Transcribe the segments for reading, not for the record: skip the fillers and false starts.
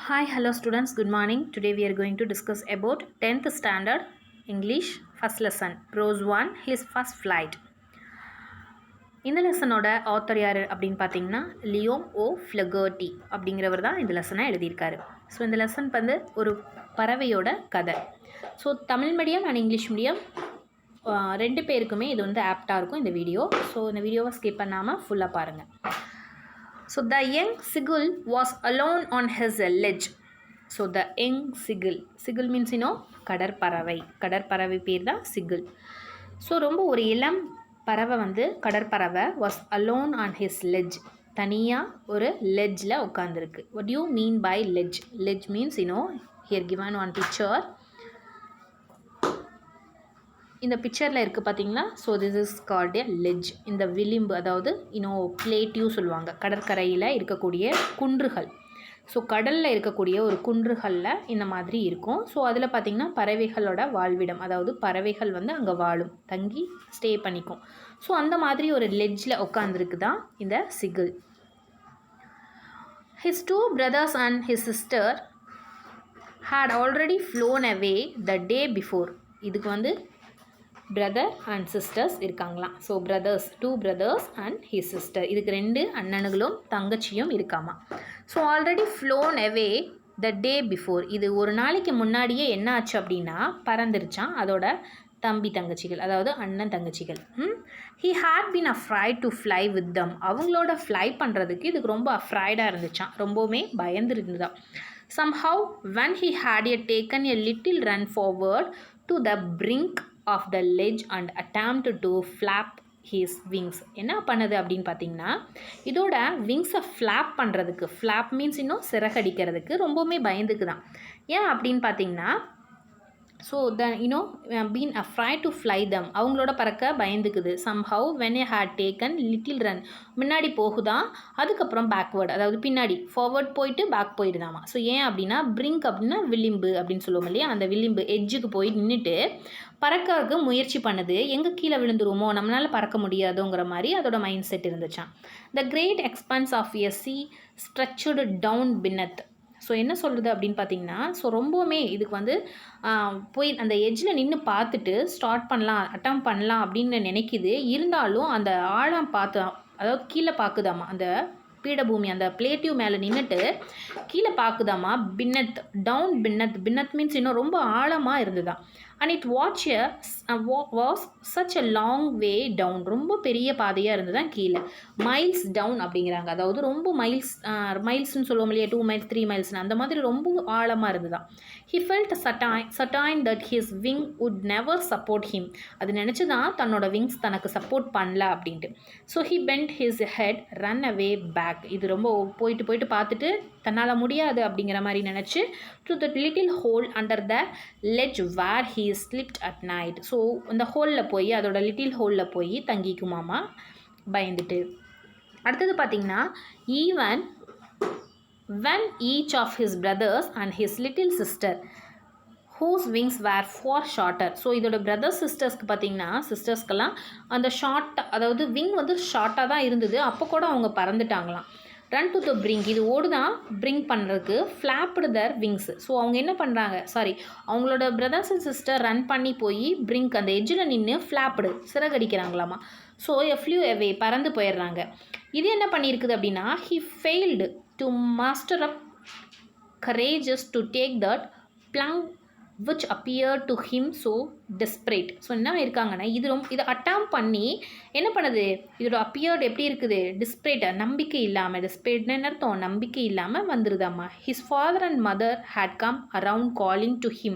Hi, hello students, good morning. Today we are going to discuss about 10th standard English first lesson, prose 1, his first flight. இந்த லெசனோட author யார் அப்படின்னு பார்த்தீங்கன்னா லியோம் ஓ ஃப்ளகர்ட்டி அப்படிங்கிறவர் தான் இந்த லெசனை எழுதியிருக்காரு. ஸோ இந்த லெசன் வந்து ஒரு பறவையோட கதை. So Tamil medium and English medium ரெண்டு பேருக்குமே இது வந்து ஆப்டாக இருக்கும் இந்த வீடியோ. ஸோ இந்த வீடியோவை ஸ்கிப் பண்ணாமல் ஃபுல்லாக பாருங்கள். So the young seagull was alone on his ledge. So the young seagull means கடற்பறவை பேர் தான் seagull. ஸோ ரொம்ப ஒரு இளம் பறவை வந்து கடற்பறவை was alone on his ledge. தனியாக ஒரு லெட்ஜில் உட்காந்துருக்கு. What do you mean by ledge? Ledge means here given one picture. இந்த பிக்சரில் இருக்குது பார்த்தீங்களா. So this is called a ledge. இந்த விளிம்பு அதாவது பிளேட்டியூ சொல்லுவாங்க. கடற்கரையில் இருக்கக்கூடிய குன்றுகள். ஸோ கடலில் இருக்கக்கூடிய ஒரு குன்றுகளில் இந்த மாதிரி இருக்கும். ஸோ அதில் பார்த்திங்கன்னா பறவைகளோட வாழ்விடம், அதாவது பறவைகள் வந்து அங்கே வாழும், தங்கி ஸ்டே பண்ணிக்கும். ஸோ அந்த மாதிரி ஒரு லெட்ஜில் உட்காந்துருக்கு தான் இந்த சிகிள். His two brothers and his sister had already flown away the day before. இதுக்கு வந்து பிரதர் அண்ட் சிஸ்டர்ஸ் இருக்காங்களாம். So two brothers and his sister, இதுக்கு ரெண்டு அண்ணனுங்களும் தங்கச்சியும் இருக்காமா. So already flown away the day before, இது ஒரு நாளைக்கு முன்னாடியே என்ன ஆச்சு அப்படின்னா பறந்துருச்சான் அதோட தம்பி தங்கச்சிகள், அதாவது அண்ணன் தங்கச்சிகள். He had been afraid to fly with them, அவங்களோட ஃப்ளை பண்ணுறதுக்கு இதுக்கு ரொம்ப அஃப்ரைடாக இருந்துச்சான், ரொம்பவுமே பயந்து இருந்துதான். somehow when he had taken a little run forward to the brink of the ledge and attempted to flap his wings. என்ன பண்ணுது அப்படின்னு பார்த்தீங்கன்னா இதோட விங்ஸை ஃப்ளாப் பண்ணுறதுக்கு, ஃப்ளாப் மீன்ஸ் சிறகடிக்கிறதுக்கு ரொம்பவுமே பயந்துக்கு தான். ஏன் அப்படின்னு பார்த்தீங்கன்னா so been afraid to fly them, அவங்களோட பறக்க பயந்துக்குது. somehow when he had taken little run, முன்னாடி போகுதான், அதுக்கப்புறம் பேக்வேர்டு அதாவது பின்னாடி, ஃபார்வர்ட் போயிட்டு பேக் போயிடுதாமா. ஸோ ஏன் அப்படின்னா பிரிங்க் அப்படின்னா விளிம்பு அப்படின்னு சொல்லுவோம் இல்லையா, அந்த விளிம்பு எட்ஜுக்கு போய் நின்றுட்டு பறக்கிறதுக்கு முயற்சி பண்ணுது. எங்கே கீழே விழுந்துருவோமோ, நம்மளால் பறக்க முடியாதோங்கிற மாதிரி அதோட மைண்ட் செட் இருந்துச்சான். The great expense of a sea stretched down beneath. So என்ன சொல்கிறது அப்படின்னு பார்த்தீங்கன்னா ஸோ ரொம்பவுமே இதுக்கு வந்து போய் அந்த எட்ஜில் நின்று பார்த்துட்டு ஸ்டார்ட் பண்ணலாம், அட்டம் பண்ணலாம் அப்படின்னு நினைக்கிது. இருந்தாலும் அந்த ஆழம் பார்த்து, அதாவது கீழே பார்க்குதாமா, அந்த பீடபூமி அந்த பிளேட்டியூ மேலே நின்றுட்டு கீழே பார்க்குதாமா. பின்னத் டவுன் பின்னத் மீன்ஸ் ரொம்ப ஆழமாக இருந்துதான். And it was such a long way down, ரொம்ப பெரிய பாதையாக இருந்துதான் கீழே. மைல்ஸ் டவுன் அப்படிங்கிறாங்க, அதாவது ரொம்ப மைல்ஸ்ன்னு சொல்லுவோம் இல்லையா, 2 miles 3 miles அந்த மாதிரி ரொம்ப ஆழமாக இருந்துதான். He felt certain that his wing would never support him. அது நினச்சி தான் தன்னோட விங்ஸ் தனக்கு சப்போர்ட் பண்ணல அப்படின்ட்டு. So he bent his head, run away back. இது ரொம்ப போயிட்டு பார்த்துட்டு தன்னால் முடியாது அப்படிங்கிற மாதிரி நினச்சி to the little hole under the ledge where he slipped at night. So அந்த ஹோலில் போய், அதோட லிட்டில் ஹோலில் போய் தங்கிக்குமாமா பயந்துட்டு. அடுத்தது பார்த்திங்கன்னா even when each of his brothers and his little sister whose wings were far shorter. So இதோட பிரதர்ஸ் சிஸ்டர்ஸ்க்கு பார்த்தீங்கன்னா சிஸ்டர்ஸ்க்கெல்லாம் அந்த ஷார்ட், அதாவது விங் வந்து ஷார்ட்டாக தான் இருந்தது, அப்போ கூட அவங்க பறந்துட்டாங்களாம். ரன் டு த பிரிங்க், இது ஓடுதான் பிரிங்க் பண்ணுறதுக்கு, ஃப்ளாப்டு தர் விங்ஸ். ஸோ அவங்க என்ன பண்ணுறாங்க, அவங்களோட பிரதர்ஸ் அண்ட் சிஸ்டர் ரன் பண்ணி போய் பிரிங்க் அந்த எட்ஜில் நின்று ஃப்ளாப்டு சிறகடிக்கிறாங்களாமா. ஸோ ஃப்ளூ அவே பறந்து போயிடுறாங்க. இது என்ன பண்ணியிருக்குது அப்படின்னா he failed to master up courageous to take that plunge which appeared to him so desperate. So என்ன இருக்காங்கன்னா இதை அட்டம் பண்ணி என்ன பண்ணுது, இதோட appeared எப்படி இருக்குது, டிஸ்பிரேட், நம்பிக்கை இல்லாமல், டிஸ்பிரேட்னு அர்த்தம் நம்பிக்கை இல்லாமல் வந்துருதாம்மா. his father and mother had come around calling to him.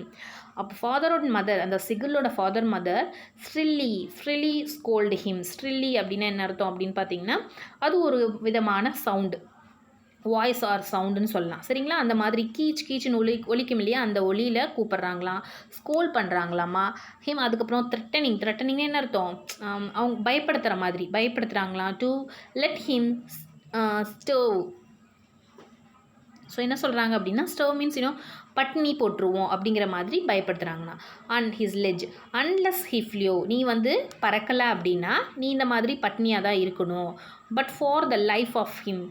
அப்போ ஃபாதரோட மதர், அந்த சிகிளோட ஃபாதர் மதர் ஸ்ட்ரில்லி ஸ்கோல்டு ஹிம். ஸ்ட்ரில்லி அப்படின்னா என்ன அர்த்தம் அப்படின்னு பார்த்தீங்கன்னா அது ஒரு விதமான சவுண்டு, வாய்ஸ் ஆர் சவுண்டுன்னு சொல்லலாம், சரிங்களா. அந்த மாதிரி கீச்சுன்னு ஒலிக்கும் இல்லையா, அந்த ஒலியில் கூப்பிட்றாங்களாம், ஸ்கோல் பண்ணுறாங்களாமா. ஹிம் அதுக்கப்புறம் த்ரெட்டனிங்னு என்ன அர்த்தம், அவங்க பயப்படுத்துகிறாங்களாம். To let him starve. So என்ன சொல்கிறாங்க அப்படின்னா ஸ்டவ் மீன்ஸ் பட்னி போட்டுருவோம் அப்படிங்கிற மாதிரி பயப்படுத்துகிறாங்கண்ணா. And his leg unless he flew, நீ வந்து பறக்கலை அப்படின்னா நீ இந்த மாதிரி பட்னியாக தான் இருக்கணும். But for the life of him,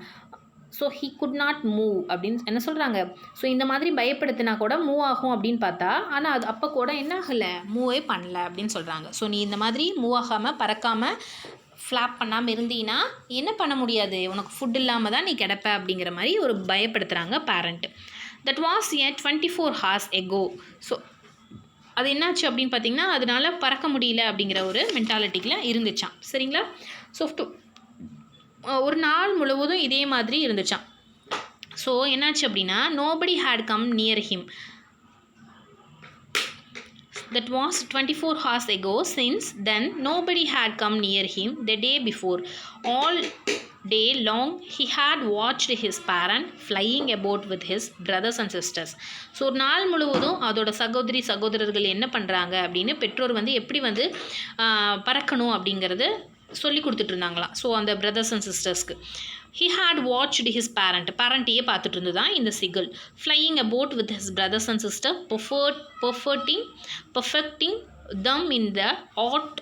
so he could not move அப்படின்னு என்ன சொல்கிறாங்க. ஸோ இந்த மாதிரி பயப்படுத்தினா கூட மூவ் ஆகும் அப்படின்னு பார்த்தா, ஆனால் அது அப்போ கூட என்ன ஆகலை, மூவே பண்ணல அப்படின்னு சொல்கிறாங்க. ஸோ நீ இந்த மாதிரி மூவ் ஆகாமல் பறக்காமல் ஃப்ளாப் பண்ணாமல் இருந்தீங்கன்னா என்ன பண்ண முடியாது, உனக்கு ஃபுட் இல்லாமல் தான் நீ கிடப்ப அப்படிங்கிற மாதிரி ஒரு பயப்படுத்துகிறாங்க parent. That was a 24 hours ago. So அது என்னாச்சு அப்படின்னு பார்த்தீங்கன்னா, அதனால பறக்க முடியல அப்படிங்கிற ஒரு மென்டாலிட்டியில் இருந்துச்சான். சரிங்களா. ஸோ ஒரு நாள் முழுவதும் இதே மாதிரி இருந்துச்சான். ஸோ என்னாச்சு அப்படின்னா, nobody had come near him. That was 24 hours ago. Since then, nobody had come near him the day before. All day long, he had watched his parent flying about with his brothers and sisters. So ஒரு நாள் முழுவதும் அதோட சகோதரர்கள் என்ன பண்ணுறாங்க அப்படின்னு பெற்றோர் வந்து எப்படி வந்து பறக்கணும் அப்படிங்கிறது சொல்லி கொடுத்துட்டு இருந்தாங்களாம். ஸோ அந்த பிரதர்ஸ் அண்ட் சிஸ்டர்ஸ்க்கு he had watched his பேரண்ட்டையே பார்த்துட்டு இருந்துதான் இந்த சிகில். flying about with his brothers and sisters, perfecting them in the art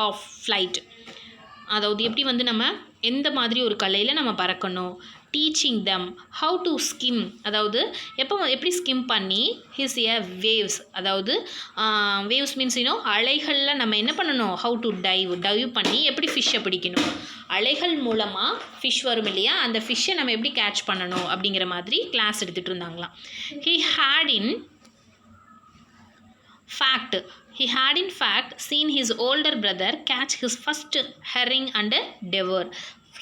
of flight. அதாவது எப்படி வந்து நம்ம எந்த மாதிரி ஒரு கலையில் நம்ம பறக்கணும், teaching them how to skim, அதாவது எப்படி ஸ்கிம் பண்ணி ஹிஸ் ஏ வேவ்ஸ், அதாவது வேவ்ஸ் மீன்ஸ் அலைகளில் நம்ம என்ன பண்ணணும், ஹவு டு டைவ் பண்ணி எப்படி ஃபிஷ்ஷை பிடிக்கணும், அலைகள் மூலமாக ஃபிஷ் வரும் இல்லையா, அந்த ஃபிஷ்ஷை நம்ம எப்படி கேட்ச் பண்ணணும் அப்படிங்கிற மாதிரி கிளாஸ் எடுத்துகிட்டு இருந்தாங்களாம். He had in fact seen his older brother catch his first herring and devour.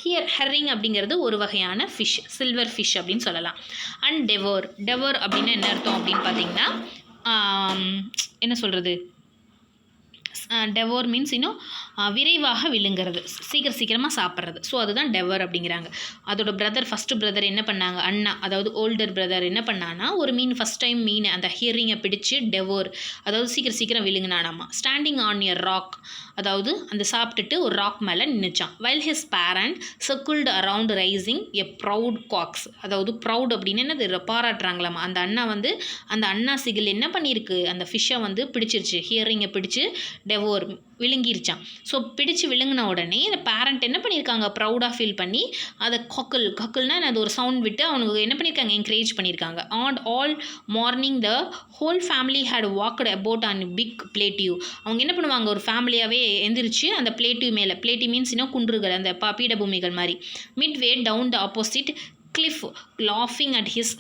Here herring அப்படிங்கிறது ஒரு வகையான ஃபிஷ், சில்வர் ஃபிஷ் அப்படின்னு சொல்லலாம். அண்ட் டெவோர் அப்படின்னா என்ன அர்த்தம் அப்படின்னு பார்த்தீங்கன்னா, என்ன சொல்கிறது, டெவோர் மீன்ஸ் விரைவாக விழுங்கிறது, சீக்கிரமாக சாப்பிட்றது. ஸோ அதுதான் டெவர் அப்படிங்கிறாங்க. அதோட ஃபஸ்ட்டு பிரதர் என்ன பண்ணாங்க, அண்ணா அதாவது ஓல்டர் பிரதர் என்ன பண்ணான்னா, ஒரு ஃபஸ்ட் டைம் மீனை அந்த ஹியரிங்கை பிடிச்சி டெவோர் அதாவது சீக்கிரம் விழுங்கினானாமா. ஸ்டாண்டிங் ஆன் எ ராக், அதாவது அந்த சாப்பிட்டுட்டு ஒரு ராக் மேலே நின்றுச்சான். While his parent circled around rising a proud cocks, அதாவது ப்ரௌட் அப்படின்னு என்னது பாராட்டுறாங்களாமா. அந்த அண்ணா சிகில் என்ன பண்ணியிருக்கு, அந்த ஃபிஷ்ஷை வந்து பிடிச்சிருச்சு, ஹியரிங்கை பிடிச்சி டெவோர் விழுங்கிருச்சான். ஸோ பிடிச்சி விழுங்கின உடனே இந்த பேரண்ட் என்ன பண்ணியிருக்காங்க, ப்ரௌடாக ஃபீல் பண்ணி அதை கக்குல்னா அது ஒரு சவுண்ட் விட்டு அவனுக்கு என்ன பண்ணியிருக்காங்க, என்கரேஜ் பண்ணியிருக்காங்க. All morning the whole family had walked about on big plateau. அவங்க என்ன பண்ணுவாங்க, ஒரு ஃபேமிலியாகவே எந்திரிச்சு அந்த பிளேட்டிவ் மேலே, பிளேட்டிவ் மீன்ஸ் குன்றுகள், அந்த பீடபூமிகள் மாதிரி, midway down the opposite cliff லாஃபிங் at his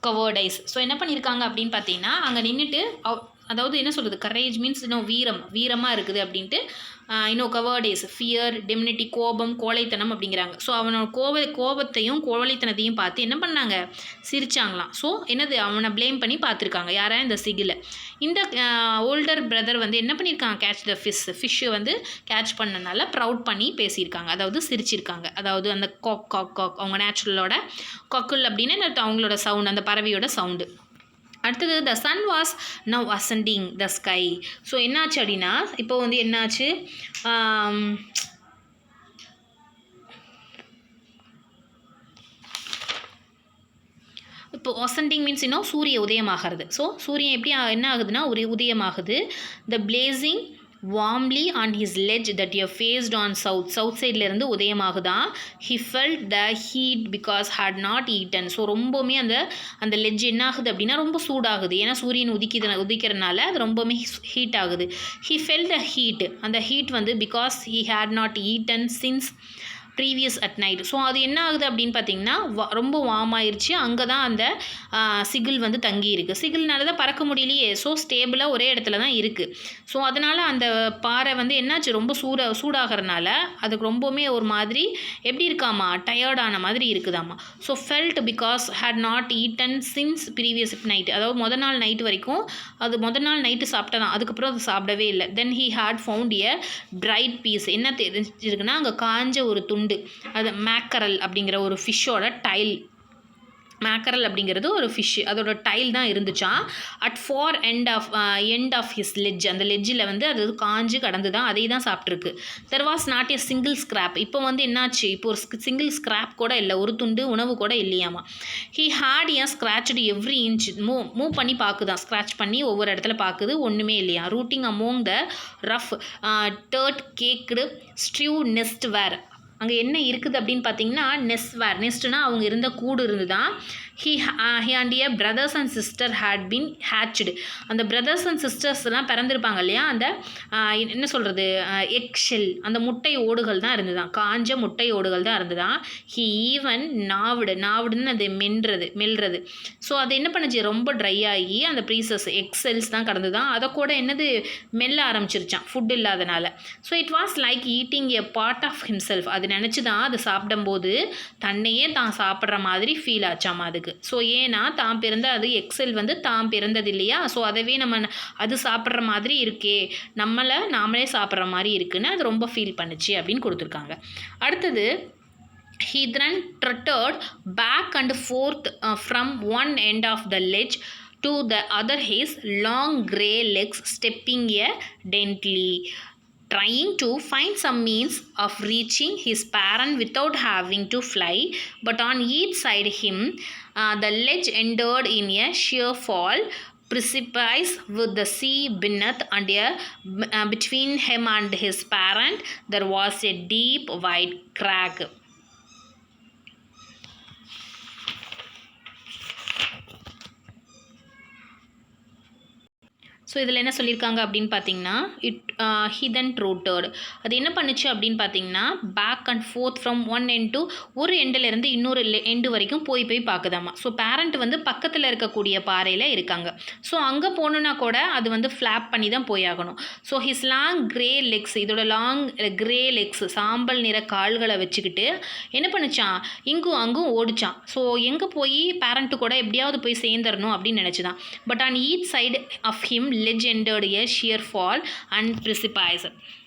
coward eyes. So என்ன பண்ணியிருக்காங்க அப்படின்னு பார்த்தீங்கன்னா, அங்கே நின்றுட்டு அதாவது என்ன சொல்கிறது, கரேஜ் மீன்ஸ் வீரமாக இருக்குது அப்படின்ட்டு, கவர்டேஸ் ஃபியர், டெமினிட்டி கோபம், கோழைத்தனம் அப்படிங்கிறாங்க. ஸோ அவனோட கோபத்தையும் கோழைத்தனத்தையும் பார்த்து என்ன பண்ணாங்க, சிரிச்சாங்களாம். ஸோ என்னது, அவனை ப்ளேம் பண்ணி பார்த்துருக்காங்க, யாரா இந்த சிகில். இந்த ஓல்டர் பிரதர் வந்து என்ன பண்ணியிருக்காங்க, கேட்ச் த ஃபிஷ்ஷு வந்து கேட்ச் பண்ணனால ப்ரவுட் பண்ணி பேசியிருக்காங்க, அதாவது சிரிச்சிருக்காங்க. அதாவது அந்த காக் அவங்க நேச்சுரலோட கொக்குல் அப்படின்னு அவங்களோட சவுண்ட், அந்த பறவையோட சவுண்டு. அடுத்தது the sun was now ascending the sky. So என்னாச்சு அப்படின்னா, இப்போ வந்து என்னாச்சு, இப்போ அசெண்டிங் மீன்ஸ் சூரிய உதயமாகிறது. ஸோ சூரியன் எப்படி என்ன ஆகுதுன்னா உதயமாகுது. The blazing warmly on his ledge that you faced on south சைட்லேருந்து உதயமாகுதான். He felt the heat because had not eaten. So ரொம்பவுமே அந்த லெட்ஜ் என்ன ஆகுது அப்படின்னா ரொம்ப சூடாகுது, ஏன்னா சூரியன் உதிக்கிறனால அது ரொம்பவுமே ஹீட் ஆகுது. ஹி ஃபெல்ட் த ஹீட், அந்த ஹீட் வந்து because he had not eaten since previous at night. So அது என்ன ஆகுது அப்படின்னு பார்த்தீங்கன்னா, ரொம்ப வார்ம் ஆயிடுச்சு. அங்கே தான் அந்த சிகில் வந்து தங்கி இருக்குது. சிகில்னால தான் பறக்க முடியலையே. ஸோ ஸ்டேபிளாக ஒரே இடத்துல தான் இருக்குது. ஸோ அதனால் அந்த பாறை வந்து என்னாச்சு, ரொம்ப சூடாகிறனால அதுக்கு ரொம்பவுமே ஒரு மாதிரி எப்படி இருக்காமா, டயர்டான மாதிரி இருக்குதாம்மா. So felt because had not eaten since previous night, அதாவது முதல் நாள் நைட்டு வரைக்கும் முதல் நாள் நைட்டு சாப்பிட்டதான், அதுக்கப்புறம் அது சாப்பிடவே இல்லை. Then he had found a dried piece. என்ன தெரிஞ்சிருக்குன்னா, அங்கே காஞ்ச ஒரு துண்டு, அது மேக்கரல் அப்படிங்கிற ஒரு ஃபிஷ்ஷோட டைல். மேக்கரல் அப்படிங்கிறது ஒரு ஃபிஷ்ஷு, அதோட டைல் தான் இருந்துச்சான். At far end of his ledge, அந்த லெட்ஜில் வந்து அது காஞ்சு கடந்து தான் அதை தான் சாப்பிட்ருக்கு. There was not a single scrap. இப்போ வந்து என்னாச்சு, இப்போ ஒரு சிங்கிள் ஸ்க்ராப் கூட இல்லை, ஒரு துண்டு உணவு கூட இல்லையாமா. ஹீ ஹேட் ஏன் ஸ்க்ராட்ச்டு எவ்ரி இன்ச். மூவ் பண்ணி பார்க்குதான், ஸ்க்ராட்ச் பண்ணி ஒவ்வொரு இடத்துல பார்க்குது, ஒன்றுமே இல்லையா. Rooting among the rough dirt caked straw nest where அங்கே என்ன இருக்குது அப்படின்னு பார்த்தீங்கன்னா நெஸ்ட்வேர். நெஸ்ட்னா அவங்க இருந்த கூடு இருந்துதான். he and a brothers and sister had been hatched. அந்த brothers and sisters எல்லாம் பிறந்திருப்பாங்க இல்லையா, அந்த என்ன சொல்கிறது எக்ஷெல், அந்த முட்டை ஓடுகள் தான் இருந்துதான், காஞ்ச முட்டை ஓடுகள் தான் இருந்துதான். he even நாவுடுன்னு அது மெல்றது. ஸோ அது என்ன பண்ணுச்சு, ரொம்ப ட்ரை ஆகி அந்த ப்ரீசஸ் எக்ஸெல்ஸ் தான் கடந்து தான் அதை கூட என்னது மெல்ல ஆரம்பிச்சிருச்சான் ஃபுட் இல்லாதனால. So it was like eating a part of himself. அது நினச்சி தான் அது சாப்பிடும்போது தன்னையே தான் சாப்பிட்ற மாதிரி ஃபீல் ஆச்சாமா அதுக்கு. ஸோ ஏன்னா தான் பிறந்த அது எக்ஸெல் வந்து தான் பிறந்தது இல்லையா, ஸோ அதவே நம்ம அது சாப்பிட்ற மாதிரி இருக்கே, நாமளே சாப்பிட்ற மாதிரி இருக்குன்னு அது ரொம்ப ஃபீல் பண்ணுச்சு அப்படின்னு கொடுத்துருக்காங்க. அடுத்தது he then trotted back and forth from one end of the ledge to the other, his long grey legs stepping daintily, trying to find some means of reaching his parent without having to fly. But on each side him, the ledge ended in a sheer fall, precipice with the sea beneath, and between him and his parent there was a deep wide crack. So இதில் என்ன சொல்லியிருக்காங்க அப்படின்னு பார்த்தீங்கன்னா he then trotted. அது என்ன பண்ணுச்சு அப்படின்னு பார்த்தீங்கன்னா back and forth from one end to ஒரு எண்டிலேருந்து இன்னொரு எண்டு வரைக்கும் போய் பார்க்குதாமா. ஸோ பேரண்ட் வந்து பக்கத்தில் இருக்கக்கூடிய பாறையில் இருக்காங்க. ஸோ அங்கே போகணுன்னா கூட அது வந்து ஃப்ளாப் பண்ணி தான் போயாகணும். So his long grey legs, இதோட லாங் கிரே லெக்ஸ் சாம்பல் நிற கால்களை வச்சுக்கிட்டு என்ன பண்ணுச்சான், இங்கும் அங்கும் ஓடிச்சான். ஸோ எங்கே போய் பேரண்ட்டு கூட எப்படியாவது போய் சேர்ந்துடணும் அப்படின்னு நினச்சிதான். But on each side of him ledge entered a sheer fall and precipice.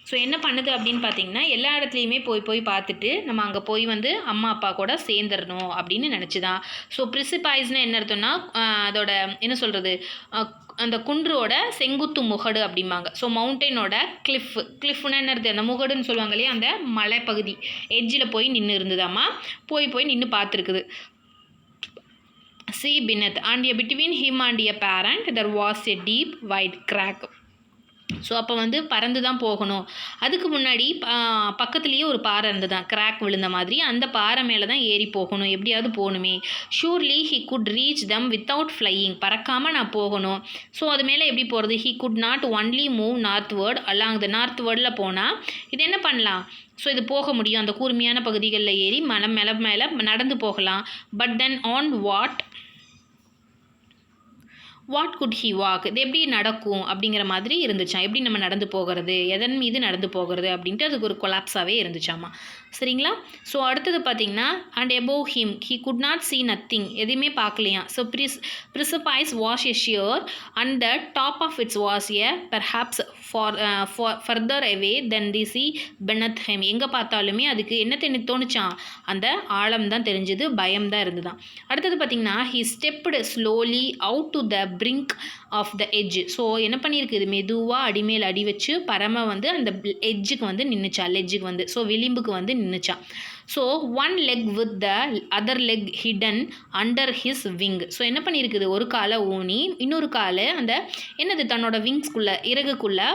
ஸோ என்ன பண்ணுது அப்படின்னு பார்த்தீங்கன்னா எல்லா இடத்துலையுமே போய் பார்த்துட்டு நம்ம அங்கே போய் வந்து அம்மா அப்பா கூட சேர்ந்துடணும் அப்படின்னு நினச்சிதான். ஸோ ப்ரிசிபைஸ்னால் என்ன அர்த்தம்னா அதோட என்ன சொல்கிறது அந்த குன்றோட செங்குத்து முகடு அப்படிம்பாங்க. ஸோ மவுண்டெயினோட கிளிஃப்னா என்னது அந்த முகடுன்னு சொல்லுவாங்க இல்லையா, அந்த மலைப்பகுதி எட்ஜில் போய் நின்று இருந்ததாம்மா. போய் நின்று பார்த்துருக்குது. sea beneath, and between him and a parent there was a deep wide crack. So அப்போ வந்து பறந்து தான் போகணும். அதுக்கு முன்னாடி பக்கத்துலேயே ஒரு பாறை இருந்ததான், கிராக் விழுந்த மாதிரி. அந்த பாறை மேலே தான் ஏறி போகணும், எப்படியாவது போகணுமே. Surely he could reach them without flying. பறக்காமல் நான் போகணும். ஸோ அது மேலே எப்படி போகிறது, he could not only move northward along the northwardல போனால் இது என்ன பண்ணலாம், ஸோ இது போக முடியும், அந்த கூர்மையான பகுதிகளில் ஏறி மலை மேலே நடந்து போகலாம். But then on what good he walk, இது எப்படி நடக்கும் அப்படிங்கிற மாதிரி இருந்துச்சான். எப்படி நம்ம நடந்து போகிறது, எதன் மீது நடந்து போகிறது அப்படின்ட்டு அதுக்கு ஒரு கொலாப்ஸாகவே இருந்துச்சாமா. சரிங்களா. ஸோ அடுத்தது பார்த்திங்கன்னா and above him he could not see nothing, எதுவுமே பார்க்கலையா. So precipice was a sheer and the top of it was a perhaps further away than the sea beneath him. எங்கே பார்த்தாலுமே அதுக்கு என்ன தோணுச்சான், அந்த ஆழம் தான் தெரிஞ்சது, பயம் தான் இருந்துதான். அடுத்தது பார்த்திங்கன்னா he stepped slowly out to the brink of the edge. So என்ன பண்ணியிருக்கு, இது மெதுவாக அடிமேல் அடி வச்சு பரம வந்து அந்த எட்ஜுக்கு வந்து நின்றுச்சா, லெட்ஜுக்கு வந்து ஸோ விளிம்புக்கு வந்து நின்றுச்சான். So one leg with the other leg hidden under his wing. So என்ன பண்ணியிருக்குது, ஒரு காலை ஊனி இன்னொரு காலை அந்த என்னது தன்னோட விங்ஸ்குள்ளே இறகுக்குள்ளே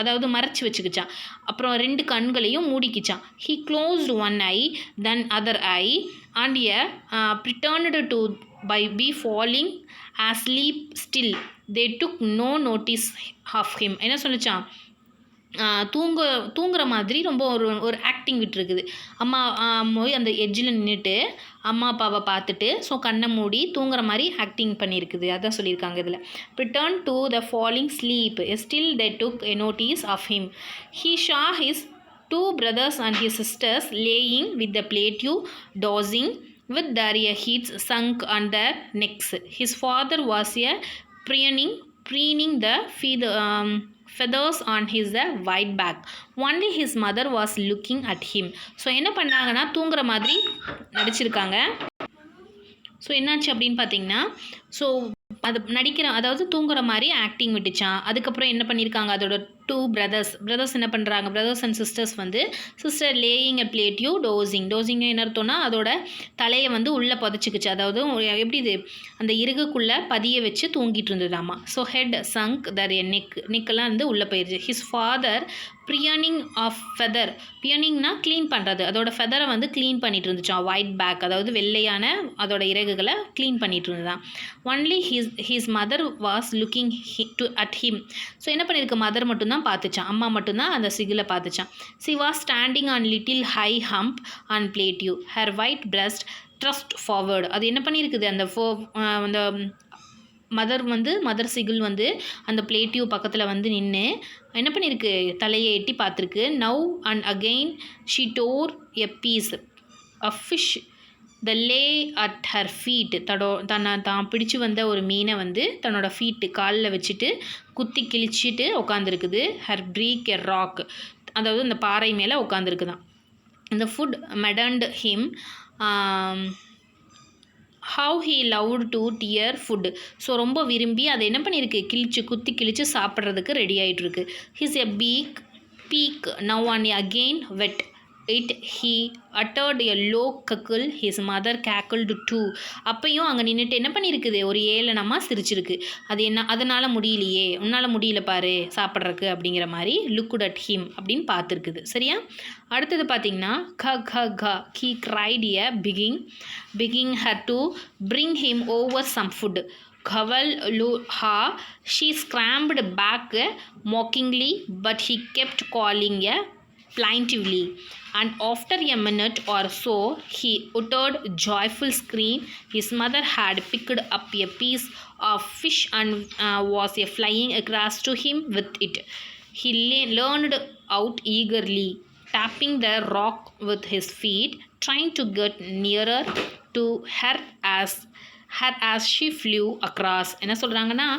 அதாவது மறைச்சி வச்சுக்கிச்சான். அப்புறம் 2 கண்களையும் மூடிக்கிச்சான். He closed one eye then other eye and pretended to be falling asleep still. They took no notice of him. என்ன சொல்லிச்சான், தூங்குற மாதிரி ரொம்ப ஒரு ஆக்டிங் விட்டுருக்குது. அம்மா போய் அந்த எட்ஜில் நின்றுட்டு அம்மா அப்பாவை பார்த்துட்டு ஸோ கண்ணை மூடி தூங்குற மாதிரி ஆக்டிங் பண்ணியிருக்குது. அதான் சொல்லியிருக்காங்க இதில். Return to the falling sleep still they took a notice of him. He saw his 2 brothers and his sisters laying with the plateau dozing with their heads sunk on their necks. His father was preening the feathers on his white back. Only his mother was looking at him. So என்ன பண்ணாங்கன்னா தூங்குற மாதிரி நடிச்சிருக்காங்க. So என்னாச்சு அப்படின்னு பார்த்தீங்கன்னா so அது அதாவது தூங்குற மாதிரி ஆக்டிங் விட்டுச்சான். அதுக்கப்புறம் என்ன பண்ணியிருக்காங்க, அதோட டூ பிரதர்ஸ் என்ன பண்ணுறாங்க, பிரதர்ஸ் அண்ட் சிஸ்டர்ஸ் வந்து சிஸ்டர் லேயிங் அ பிளேட்யூ டோசிங் என்ன அர்த்தம்னா அதோட தலையை வந்து உள்ளே புதைச்சிக்கிச்சு, அதாவது எப்படி இது அந்த இறுகுக்குள்ளே பதிய வச்சு தூங்கிட்டு இருந்ததாமா. ஸோ ஹெட் சங்க் தர் நெக்கெல்லாம் வந்து உள்ளே போயிடுச்சு. His father preening of feather, பியனிங்னா க்ளீன் பண்ணுறது, அதோட ஃபெதரை வந்து க்ளீன் பண்ணிட்டு இருந்துச்சான். ஒயிட் பேக் அதாவது வெள்ளையான அதோட இறகுகளை க்ளீன் பண்ணிட்டு இருந்ததான். Only his mother was looking at him. So என்ன பண்ணியிருக்கு, மதர் மட்டும்தான் பார்த்துச்சான், அம்மா மட்டும்தான் அந்த சிகிலை பார்த்துச்சான். She was standing on little high hump on plateau, her white breast thrust forward. அது என்ன பண்ணியிருக்குது, அந்த மதர் சிகில் வந்து அந்த பிளேட்யூ பக்கத்தில் வந்து நின்று என்ன பண்ணியிருக்கு, தலையை எட்டி பார்த்துருக்கு. Now and again she tore a piece a fish the lay at her feet. தான் பிடிச்சு வந்த ஒரு மீனை வந்து தன்னோட ஃபீட்டு காலில் வச்சுட்டு குத்தி கிழிச்சிட்டு உட்காந்துருக்குது. ஹர் பிரீக் எ ராக், அதாவது இந்த பாறை மேலே உட்காந்துருக்குதான். இந்த food maddened him how he loved to tear food. So ரொம்ப விரும்பி அதை என்ன பண்ணியிருக்கு, குத்தி கிழிச்சு சாப்பிட்றதுக்கு ரெடி ஆகிட்டுருக்கு. His a peak now and again wet it he uttered a low cackle, his mother cackled too. அப்பையும் அங்கே நின்றுட்டு என்ன பண்ணியிருக்குது, ஒரு ஏளனமாக சிரிச்சிருக்கு. அது என்ன, அதனால் முடியலையே, உன்னால் முடியல பாரு சாப்பிட்றதுக்கு அப்படிங்கிற மாதிரி லுக்ட் அட் ஹிம் அப்படின்னு பார்த்துருக்குது. சரியா, அடுத்தது பார்த்தீங்கன்னா he cried a begging her to bring him over some food. Kaval-luha, she scrambled back mockingly, but he kept calling plaintively, and after a minute or so he uttered a joyful scream. His mother had picked up a piece of fish and was flying across to him with it. He leaned out eagerly, tapping the rock with his feet, trying to get nearer to her as she flew across. என்ன சொல்கிறாங்கன்னா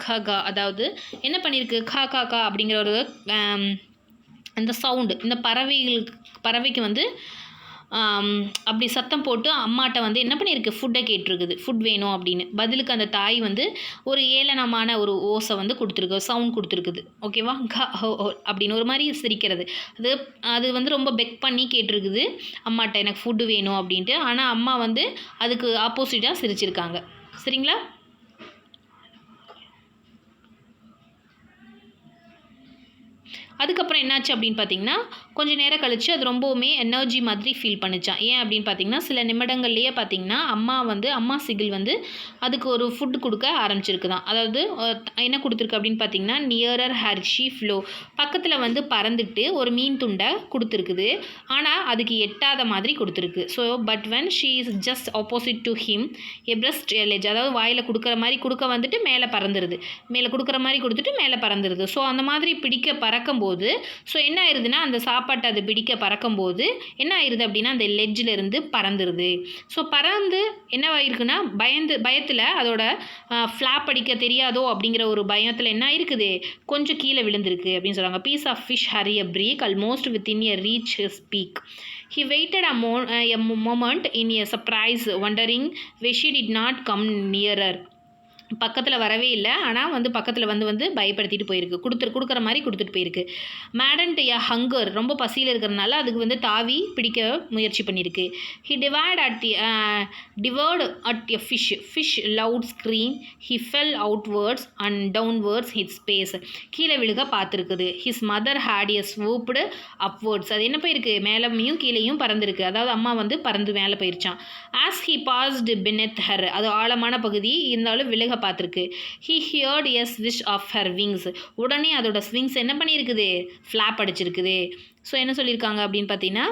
க அதாவது என்ன பண்ணியிருக்கு, கா அப்படிங்கிற ஒரு அந்த சவுண்டு இந்த பறவைக்கு வந்து அப்படி சத்தம் போட்டு அம்மாட்ட வந்து என்ன பண்ணியிருக்கு, ஃபுட்டை கேட்டிருக்குது, ஃபுட் வேணும் அப்படின்னு. பதிலுக்கு அந்த தாய் வந்து ஒரு ஏளனமான ஒரு ஓசை வந்து கொடுத்துருக்கு, சவுண்ட் கொடுத்துருக்குது. ஓகேவா, அப்படின்னு ஒரு மாதிரி சிரிக்கிறது. அது வந்து ரொம்ப பெக் பண்ணி கேட்டிருக்குது அம்மாட்ட, எனக்கு ஃபுட்டு வேணும் அப்படின்ட்டு. ஆனால் அம்மா வந்து அதுக்கு ஆப்போசிட்டாக சிரிச்சிருக்காங்க. சரிங்களா, அதுக்கப்புறம் என்னாச்சு அப்படின்னு பார்த்தீங்கன்னா கொஞ்சம் நேரம் கழித்து அது ரொம்பவுமே எனர்ஜி மாதிரி ஃபீல் பண்ணிச்சான். ஏன் அப்படின்னு பார்த்தீங்கன்னா சில நிமிடங்கள்லேயே பார்த்தீங்கன்னா அம்மா சிகில் வந்து அதுக்கு ஒரு ஃபுட் கொடுக்க ஆரம்பிச்சிருக்குதான். அதாவது என்ன கொடுத்துருக்கு அப்படின்னு பார்த்தீங்கன்னா நியரர் ஹர்ஷி ஃப்ளோ, பக்கத்தில் வந்து பறந்துட்டு ஒரு மீன் துண்டை கொடுத்துருக்குது. ஆனால் அதுக்கு எட்டாத மாதிரி கொடுத்துருக்கு. So but when she is just opposite to him a breast a ledge, அதாவது வாயில் கொடுக்குற மாதிரி கொடுக்க வந்துட்டு மேலே பறந்துடுது, மேலே கொடுக்குற மாதிரி கொடுத்துட்டு மேலே பறந்துடுது. ஸோ அந்த மாதிரி பறக்கும்போது ஸோ என்ன ஆயிடுதுன்னா அந்த சாப்பாட்டை அது பிடிக்க பறக்கும்போது என்ன ஆயிடுது அப்படின்னா அந்த லெட்ஜில் இருந்து பறந்துடுது. ஸோ பறந்து என்னவாயிருக்குன்னா பயத்தில் அதோட ஃப்ளாப் அடிக்க தெரியாதோ அப்படிங்கிற ஒரு பயத்தில் என்ன இருக்குது, கொஞ்சம் கீழே விழுந்திருக்கு அப்படின்னு சொல்கிறாங்க. Piece of fish her a break almost within a reach his beak. He waited a moment in a surprise, wondering why she did not come nearer. பக்கத்தில் வரவே இல்லை, ஆனால் வந்து பக்கத்தில் வந்து பயப்படுத்திட்டு போயிருக்கு, கொடுக்குற மாதிரி கொடுத்துட்டு போயிருக்கு. மேடன்ட் எ ஹங்கர், ரொம்ப பசியில் இருக்கிறதுனால அதுக்கு வந்து தாவி பிடிக்க முயற்சி பண்ணியிருக்கு. He diverted at a fish loud scream. He fell outwards and downwards hit space, கீழே விழுக பார்த்துருக்குது. His mother had a swooped upwards, அது என்ன போயிருக்கு, மேலேயும் கீழேயும் பறந்துருக்கு, அதாவது அம்மா வந்து பறந்து மேலே போயிருச்சான். As he passed beneath her, அது ஆழமான பகுதி இருந்தாலும் விலக பார்த்துருக்கு. He heard a swish of her wings, உடனே அதோட ஸ்விங்ஸ் என்ன பண்ணியிருக்குது, ஃப்ளாப் அடிச்சிருக்குது. ஸோ என்ன சொல்லியிருக்காங்க அப்படின்னு பார்த்தீங்கன்னா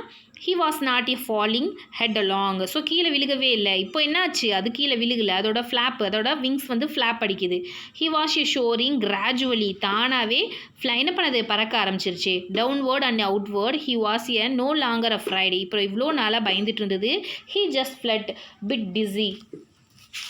he was not a falling head along, so கீழே விழுகவே இல்லை. இப்போ என்னாச்சு, அது கீழே விழுகலை, அதோட விங்ஸ் வந்து ஃப்ளாப் அடிக்குது. He was a soaring gradually, தானாகவே என்ன பண்ணது, பறக்க ஆரம்பிச்சிருச்சு. Downward and outward. He was a no longer afraid, இப்போ இவ்வளோ நாளாக பயந்துட்டு இருந்தது. He just felt bit dizzy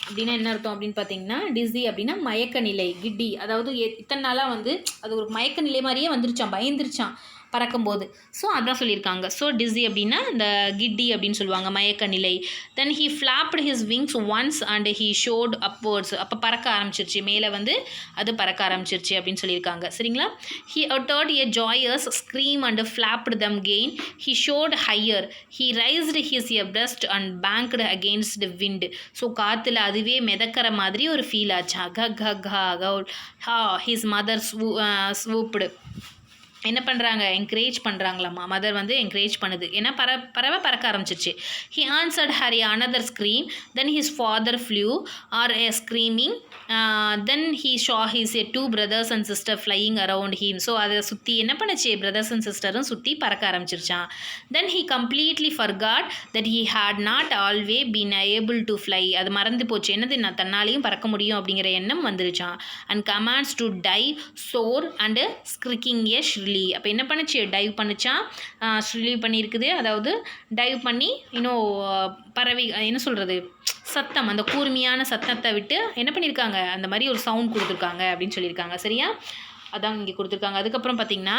அப்படின்னா என்ன அர்த்தம் அப்படின்னு பார்த்தீங்கன்னா டிஸி அப்படின்னா மயக்க நிலை, கிட்டி, அதாவது இத்தனை நாளாக வந்து அது ஒரு மயக்க நிலை மாதிரியே வந்துருச்சான், பயந்துருச்சான். பறக்கும்போது. ஸோ அதான் சொல்லியிருக்காங்க. ஸோ டிஸி அப்படின்னா இந்த கிட்டி அப்படின்னு சொல்லுவாங்க, மயக்க நிலை. தென் he flapped his wings once and he ஷோட் upwards. அப்போ பறக்க ஆரம்பிச்சிருச்சு, மேலே வந்து அது பறக்க ஆரம்பிச்சிருச்சு அப்படின்னு சொல்லியிருக்காங்க. சரிங்களா? He uttered a joyous scream and flapped them again. He showed higher. He raised his breast and banked against the wind. So காற்றுல அதுவே மிதக்கிற மாதிரி ஒரு ஃபீல் ஆச்சா. his mother swooped. என்ன பண்ணுறாங்க, என்கரேஜ் பண்ணுறாங்களாம்மா, மதர் வந்து என்கரேஜ் பண்ணுது. ஏன்னா பறவை பறக்க ஆரம்பிச்சிருச்சு. He answered her another scream. Then his father flew are a screaming. Then he saw his a 2 brothers and sister flying around him. So அதை சுற்றி என்ன பண்ணுச்சு, பிரதர்ஸ் அண்ட் சிஸ்டரும் சுற்றி பறக்க ஆரம்பிச்சிருச்சான். Then he completely forgot that he had not always been able to fly. அது மறந்து போச்சு, என்னது நான் தன்னாலையும் பறக்க முடியும் அப்படிங்கிற எண்ணம் வந்துருச்சான். And commands to dive, soar and screeching a shrilly. அப்போ என்ன பண்ணுச்சு, டைவ் பண்ணிச்சான், ஷ்ரிலி பண்ணியிருக்குது. அதாவது டைவ் பண்ணி இன்னும் பறவை என்ன சொல்கிறது, சத்தம், அந்த கூர்மையான சத்தத்தை விட்டு என்ன பண்ணியிருக்காங்க, அந்த மாதிரி ஒரு சவுண்ட் கொடுத்துருக்காங்க அப்படின்னு சொல்லியிருக்காங்க. சரியா, அதான் இங்கே கொடுத்துருக்காங்க. அதுக்கப்புறம் பார்த்தீங்கன்னா,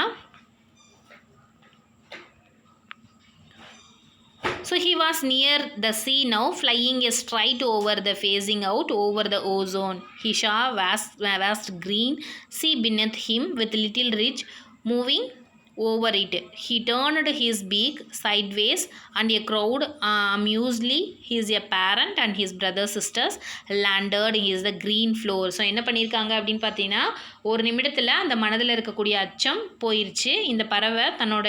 so he was near the sea now, flying straight over the facing out over the ozone. He saw vast green sea beneath him with little ridge moving over it. He turned his beak sideways and a crowd amusedly, his a parent and his brothers sisters landed in the green floor. So என்ன பண்ணியிருக்காங்க அப்படின்னு பார்த்தீங்கன்னா, ஒரு நிமிடத்தில் அந்த மனதில் இருக்கக்கூடிய அச்சம் போயிடுச்சு. இந்த பறவை தன்னோட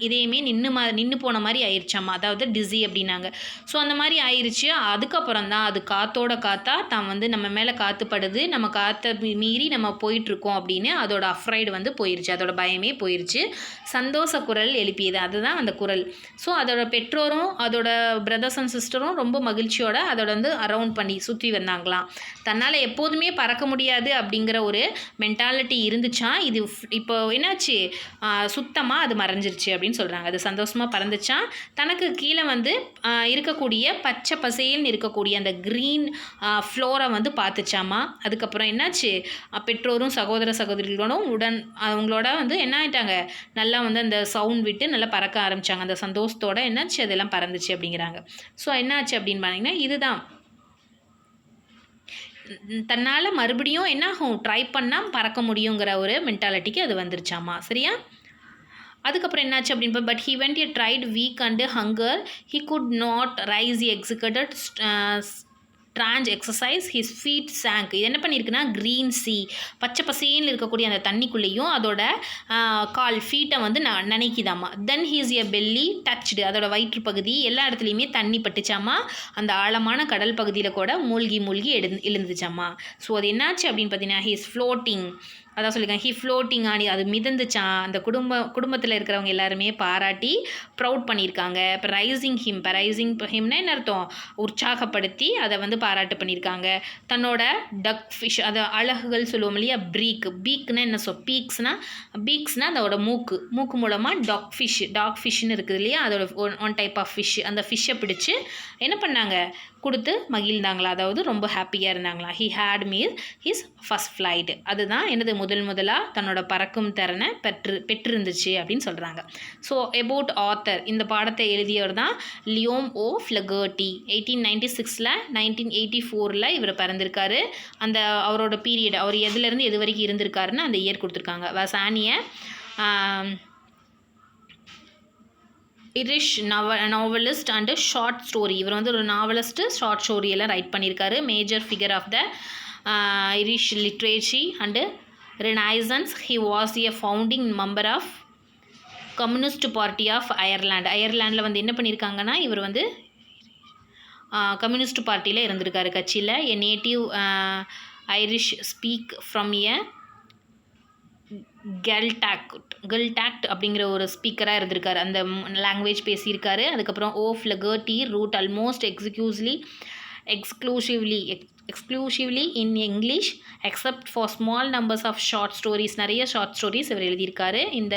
இதையுமே நின்று போன மாதிரி ஆயிடுச்சாம்மா, அதாவது டிஸி அப்படின்னாங்க. ஸோ அந்த மாதிரி ஆயிடுச்சு. அதுக்கப்புறம் தான் அது காற்றோட காற்றா தான் வந்து நம்ம மேலே காற்று படுது, நம்ம காற்றை மீறி நம்ம போயிட்டுருக்கோம் அப்படின்னு அதோட அஃப்ரைடு வந்து போயிடுச்சு, அதோட பயமே போயிடுச்சு. சந்தோஷ குரல் எழுப்பியது, அதுதான் அந்த குரல். ஸோ அதோட பெற்றோரும் அதோட பிரதர்ஸ் அண்ட் சிஸ்டரும் ரொம்ப மகிழ்ச்சியோட அதோட வந்து அரவுண்ட் பண்ணி சுற்றி வந்தாங்களாம். தன்னால் எப்போதுமே பறக்க முடியாது அப்படிங்கிற ஒரு மென்டாலிட்டி இருந்துச்சான். இது இப்போ என்னாச்சு, சுத்தமாக அது மறைஞ்சிருச்சு அப்படின்னு சொல்கிறாங்க. அது சந்தோஷமாக பறந்துச்சான். தனக்கு கீழே வந்து இருக்கக்கூடிய பச்சை பசேல்னு இருக்கக்கூடிய அந்த க்ரீன் ஃப்ளோரை வந்து பார்த்துச்சாமா. அதுக்கப்புறம் என்னாச்சு, பெற்றோரும் சகோதர சகோதரிகளோடும் அவங்களோட வந்து என்ன ஆயிட்டாங்க, நல்லா வந்து அந்த சவுண்ட் விட்டு நல்லா பறக்க ஆரம்பித்தாங்க. அந்த சந்தோஷத்தோட என்னாச்சு, அதெல்லாம் பறந்துச்சு அப்படிங்கிறாங்க. ஸோ என்னாச்சு அப்படின்னு பார்த்தீங்கன்னா, இதுதான் தன்னால் மறுபடியும் என்னாகும், ட்ரை பண்ணால் பறக்க முடியுங்கிற ஒரு மென்டாலிட்டிக்கு அது வந்துருச்சாமா. சரியா, அதுக்கப்புறம் என்னாச்சு அப்படின்னு, but he went a tried week and hunger he could not rise executed trans exercise his feet sank. இது என்ன பண்ணியிருக்குன்னா, க்ரீன் சி, பச்சை பசேன்னு இருக்கக்கூடிய அந்த தண்ணிக்குள்ளேயும் அதோட கால் ஃபீட்டை வந்து நினைக்கிதாம்மா. தென் ஹீஸ் எ பெல்லி டச்டு, அதோட வயிற்று பகுதி எல்லா இடத்துலையுமே தண்ணி பட்டுச்சாம்மா. அந்த ஆழமான கடல் பகுதியில் கூட மூழ்கி எழுந்துச்சாம்மா. ஸோ அது என்னாச்சு அப்படின்னு பார்த்தீங்கன்னா, ஹீஸ் ஃப்ளோட்டிங், அதான் சொல்லியிருக்காங்க, ஹி ஃப்ளோட்டிங் ஆனி, அது மிதந்துச்சான். அந்த குடும்பத்தில் இருக்கிறவங்க எல்லாருமே பாராட்டி ப்ரௌட் பண்ணியிருக்காங்க. இப்போ ரைசிங் ஹிம்னா என்ன அர்த்தம், உற்சாகப்படுத்தி அதை வந்து பாராட்டு பண்ணியிருக்காங்க. தன்னோட டக் ஃபிஷ், அதை அழகுகள் சொல்லுவோம் இல்லையா, பீக்னா என்ன பீக்ஸ்னால் அதோட மூக்கு மூலமாக டாக் ஃபிஷ்னு இருக்குது இல்லையா, அதோட ஒன் டைப் ஆஃப் ஃபிஷ், அந்த ஃபிஷ்ஷை பிடிச்சி என்ன பண்ணாங்க, கொடுத்து மகிழ்ந்தாங்களா, அதாவது ரொம்ப ஹாப்பியாக இருந்தாங்களா. He had made his first flight, அதுதான் எனது முதலாக தன்னோட பறக்கும் திறனை பெற்றிருந்துச்சு அப்படின்னு சொல்கிறாங்க. ஸோ அபவுட் ஆத்தர், இந்த பாடத்தை எழுதியவர் தான் லியோம் ஓ ஃப்ளகர்ட்டி. 1896 1984 இவர் பிறந்திருக்காரு. அந்த அவரோட பீரியட், அவர் எதுலேருந்து எது வரைக்கும் இருந்திருக்காருன்னு அந்த இயர் கொடுத்துருக்காங்க. வசானிய Irish novelist and short story, இவர் வந்து ஒரு நாவலிஸ்ட்டு, ஷார்ட் ஸ்டோரி எல்லாம் ரைட் பண்ணியிருக்காரு. Major figure of the Irish literature and renaissance. He was a founding member of communist party of அயர்லாண்டில் வந்து என்ன பண்ணியிருக்காங்கன்னா, இவர் வந்து கம்யூனிஸ்ட் பார்ட்டியில் இருந்திருக்காரு, கட்சியில். A native Irish speak from a Gaeltacht அப்படிங்கிற ஒரு ஸ்பீக்கராக இருந்திருக்காரு, அந்த லாங்குவேஜ் பேசியிருக்காரு. அதுக்கப்புறம் O'Flaherty wrote almost exclusively in English except for small numbers of short stories, நிறைய ஷார்ட் ஸ்டோரிஸ் இவர் எழுதியிருக்காரு இந்த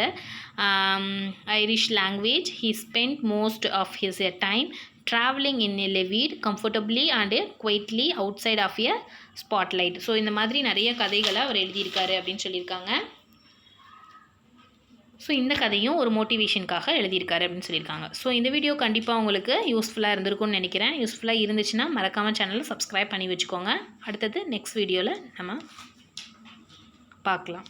Irish language. He spend most of his time traveling in a levied comfortably and quietly outside of a spotlight. So இந்த மாதிரி நிறைய கதைகளை அவர் எழுதியிருக்காரு அப்படின்னு சொல்லியிருக்காங்க. ஸோ இந்த கதையும் ஒரு மோட்டிவேஷனுக்காக எழுதியிருக்காரு அப்படின்னு சொல்லியிருக்காங்க. ஸோ இந்த வீடியோ கண்டிப்பாக உங்களுக்கு யூஸ்ஃபுல்லாக இருந்திருக்கும்னு நினைக்கிறேன். யூஸ்ஃபுல்லாக இருந்துச்சுன்னா மறக்காமல் சேனலை சப்ஸ்கிரைப் பண்ணி வச்சுக்கோங்க. அடுத்தது நெக்ஸ்ட் வீடியோவில் நம்ம பார்க்கலாம்.